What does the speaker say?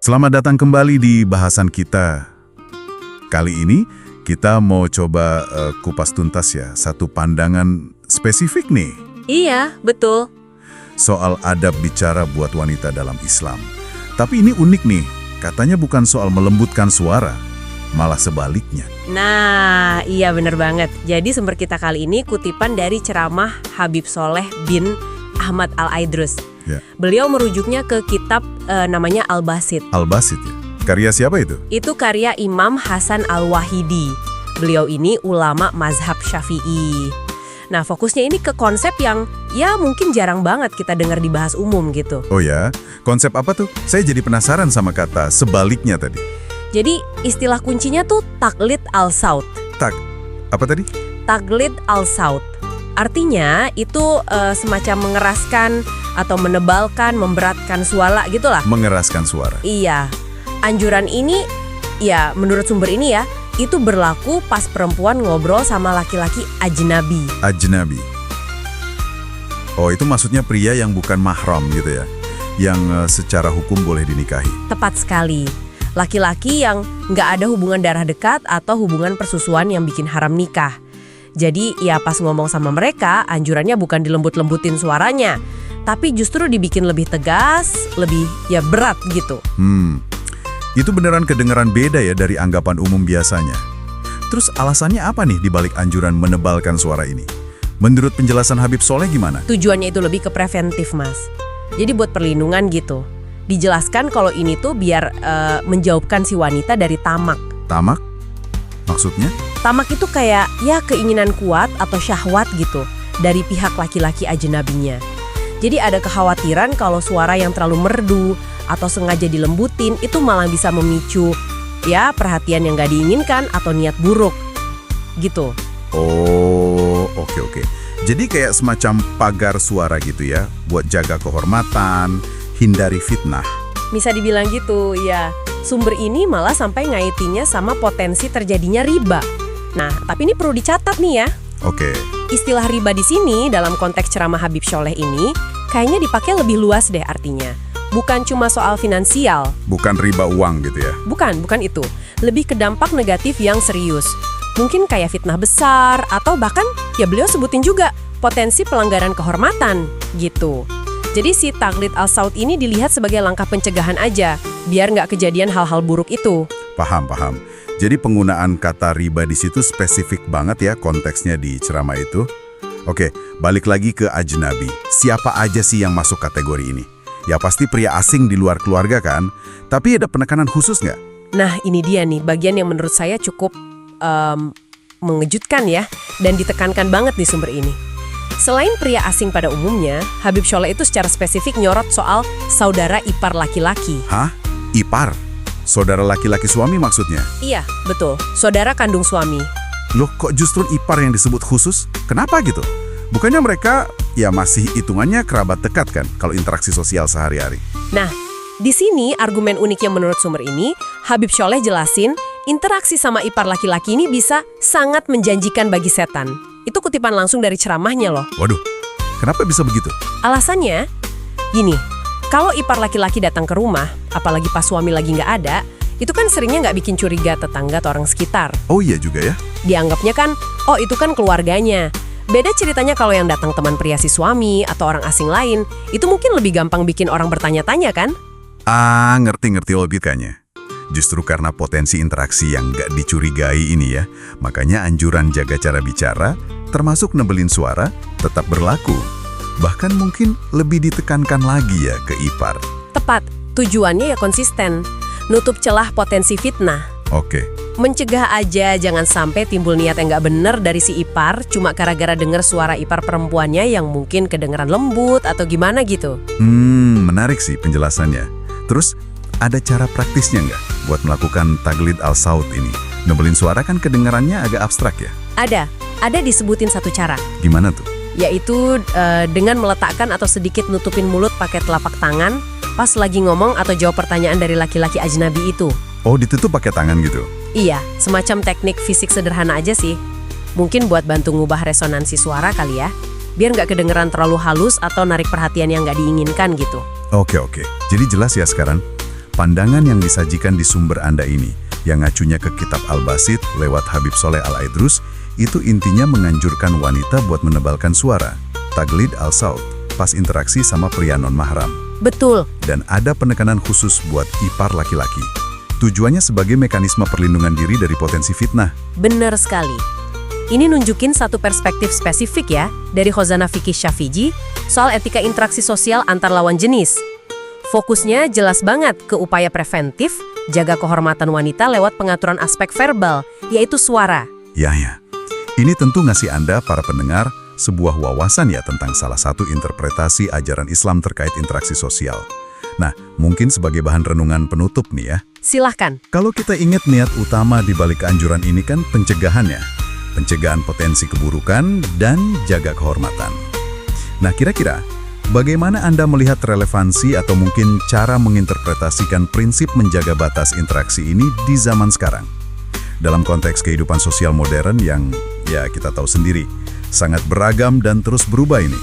Selamat datang kembali di bahasan kita. Kali ini kita mau coba kupas tuntas ya, satu pandangan spesifik nih. Iya, betul. Soal adab bicara buat wanita dalam Islam. Tapi ini unik nih, katanya bukan soal melembutkan suara, malah sebaliknya. Nah, iya bener banget. Jadi sumber kita kali ini kutipan dari ceramah Habib Soleh bin Ahmad Al-Aidrus. Ya. Beliau merujuknya ke kitab namanya Al-Basit. Al-Basit ya? Karya siapa itu? Itu karya Imam Hasan Al-Wahidi. Beliau ini ulama mazhab Syafi'i. Nah, fokusnya ini ke konsep yang ya mungkin jarang banget kita dengar dibahas umum gitu. Oh ya, konsep apa tuh? Saya jadi penasaran sama kata sebaliknya tadi. Jadi istilah kuncinya tuh taklid al-saut. Apa tadi? Taklid al-saut. Artinya itu semacam mengeraskan atau menebalkan, memberatkan suara gitulah. Mengeraskan suara. Iya. Anjuran ini, ya menurut sumber ini ya, itu berlaku pas perempuan ngobrol sama laki-laki ajnabi. Ajnabi. Oh, itu maksudnya pria yang bukan mahram gitu ya? Yang secara hukum boleh dinikahi. Tepat sekali. Laki-laki yang nggak ada hubungan darah dekat atau hubungan persusuan yang bikin haram nikah. Jadi ya pas ngomong sama mereka, anjurannya bukan dilembut-lembutin suaranya, tapi justru dibikin lebih tegas, lebih ya berat gitu. Itu beneran kedengeran beda ya dari anggapan umum biasanya. Terus alasannya apa nih dibalik anjuran menebalkan suara ini? Menurut penjelasan Habib Soleh gimana? Tujuannya itu lebih ke preventif, Mas. Jadi buat perlindungan gitu. Dijelaskan kalau ini tuh biar menjauhkan si wanita dari tamak. Tamak? Maksudnya? Tamak itu kayak ya keinginan kuat atau syahwat gitu dari pihak laki-laki ajnabinya. Jadi ada kekhawatiran kalau suara yang terlalu merdu atau sengaja dilembutin itu malah bisa memicu ya perhatian yang gak diinginkan atau niat buruk gitu. Oh, oke. Jadi kayak semacam pagar suara gitu ya, buat jaga kehormatan, hindari fitnah. Bisa dibilang gitu, ya. Sumber ini malah sampai ngaitinnya sama potensi terjadinya riba. Nah, tapi ini perlu dicatat nih ya. Oke. Istilah riba di sini dalam konteks ceramah Habib Soleh ini kayaknya dipakai lebih luas deh artinya. Bukan cuma soal finansial. Bukan riba uang gitu ya? Bukan itu. Lebih ke dampak negatif yang serius. Mungkin kayak fitnah besar atau bahkan ya beliau sebutin juga potensi pelanggaran kehormatan gitu. Jadi si taklid al-saut ini dilihat sebagai langkah pencegahan aja, biar nggak kejadian hal-hal buruk itu. Paham. Jadi penggunaan kata riba di situ spesifik banget ya konteksnya di ceramah itu. Oke, balik lagi ke ajnabi. Siapa aja sih yang masuk kategori ini? Ya pasti pria asing di luar keluarga kan? Tapi ada penekanan khusus nggak? Nah ini dia nih, bagian yang menurut saya cukup mengejutkan ya, dan ditekankan banget di sumber ini. Selain pria asing pada umumnya, Habib Soleh itu secara spesifik nyorot soal saudara ipar laki-laki. Hah? Ipar? Saudara laki-laki suami maksudnya? Iya, betul. Saudara kandung suami. Loh, kok justru ipar yang disebut khusus? Kenapa gitu? Bukannya mereka ya masih hitungannya kerabat dekat kan kalau interaksi sosial sehari-hari? Nah, di sini argumen uniknya menurut sumber ini, Habib Soleh jelasin interaksi sama ipar laki-laki ini bisa sangat menjanjikan bagi setan. Itu kutipan langsung dari ceramahnya loh. Waduh, kenapa bisa begitu? Alasannya, gini, kalau ipar laki-laki datang ke rumah, apalagi pas suami lagi nggak ada, itu kan seringnya nggak bikin curiga tetangga atau orang sekitar. Oh iya juga ya. Dianggapnya kan, oh itu kan keluarganya. Beda ceritanya kalau yang datang teman pria si suami atau orang asing lain, itu mungkin lebih gampang bikin orang bertanya-tanya kan? Ah, ngerti logikanya. Justru karena potensi interaksi yang nggak dicurigai ini ya, makanya anjuran jaga cara bicara, termasuk nebelin suara, tetap berlaku. Bahkan mungkin lebih ditekankan lagi ya ke ipar. Tepat, tujuannya ya konsisten. Nutup celah potensi fitnah. Oke. Mencegah aja jangan sampai timbul niat yang nggak bener dari si ipar cuma gara-gara denger suara ipar perempuannya yang mungkin kedengeran lembut atau gimana gitu. Menarik sih penjelasannya. Terus ada cara praktisnya nggak buat melakukan taklid al-saut ini? Nebelin suara kan kedengarannya agak abstrak ya? Ada disebutin satu cara. Gimana tuh? Yaitu dengan meletakkan atau sedikit nutupin mulut pakai telapak tangan pas lagi ngomong atau jawab pertanyaan dari laki-laki ajnabi itu. Oh, ditutup pakai tangan gitu? Iya, semacam teknik fisik sederhana aja sih. Mungkin buat bantu ngubah resonansi suara kali ya, biar nggak kedengeran terlalu halus atau narik perhatian yang nggak diinginkan gitu. Oke. Jadi jelas ya sekarang. Pandangan yang disajikan di sumber Anda ini, yang ngacunya ke kitab Al-Basit lewat Habib Soleh Al-Aidrus, itu intinya menganjurkan wanita buat menebalkan suara, taglid al-saut, pas interaksi sama pria non-mahram. Betul. Dan ada penekanan khusus buat ipar laki-laki. Tujuannya sebagai mekanisme perlindungan diri dari potensi fitnah. Benar sekali. Ini nunjukin satu perspektif spesifik ya, dari Khozanah Fikih Syafiji, soal etika interaksi sosial antar lawan jenis. Fokusnya jelas banget ke upaya preventif, jaga kehormatan wanita lewat pengaturan aspek verbal, yaitu suara. Ya. Ini tentu ngasih Anda, para pendengar, sebuah wawasan ya tentang salah satu interpretasi ajaran Islam terkait interaksi sosial. Nah, mungkin sebagai bahan renungan penutup nih ya. Silahkan. Kalau kita ingat niat utama di balik anjuran ini kan pencegahannya. Pencegahan potensi keburukan dan jaga kehormatan. Nah, kira-kira bagaimana Anda melihat relevansi atau mungkin cara menginterpretasikan prinsip menjaga batas interaksi ini di zaman sekarang? Dalam konteks kehidupan sosial modern yang, ya kita tahu sendiri, sangat beragam dan terus berubah ini.